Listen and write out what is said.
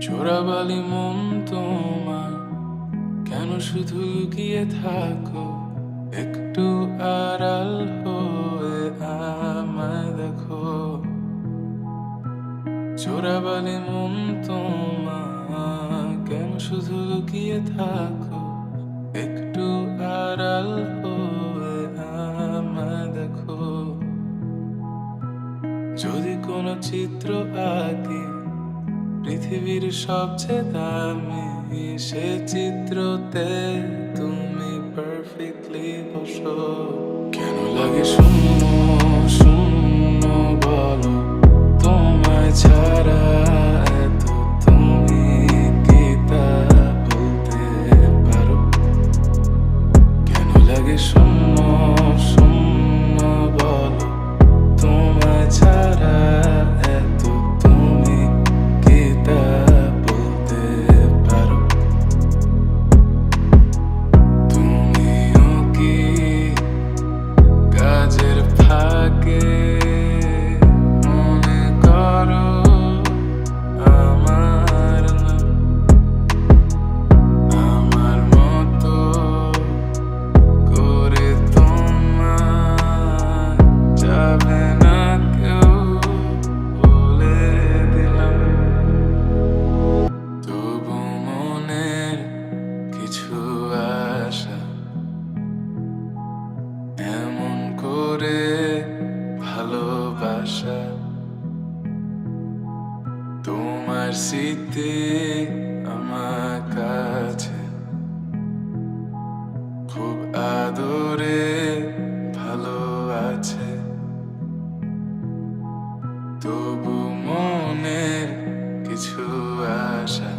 চোরাবালি মন তোমার, কেন শুধু লুকিয়ে থাকো? একটু আড়াল হয়ে আমায় দেখো। চোরাবালি মন তোমার, কেন শুধু লুকিয়ে থাকো? একটু আড়াল হয়ে আমায় দেখো। যদি কোনো চিত্র আঁকি পৃথিবীর সবচেয়ে দামি, সে চিত্রতে তুমি পারফেক্টলি বসো। কেন লাগে শূন্য শূন্য বলো, তোমায় ছাড়া এত তুমি কি তা বলতে পারো? কেন লাগে শূন্য শূন্য বলো, তোমায় ছাড়া এত তুমি কি তা বলতে পারো? তুমিও কি কাজের ফাঁকে মনে করো আমার নাম? আমার মতো করে তোমার যাবে না কেউ, বলে দিলাম। তবু মনের কিছু আশা এমন করে ভালোবাসা, তোমার স্মৃতি আমার কাছে খুব আদরে ভালো আছে। তবু মনের কিছু আশা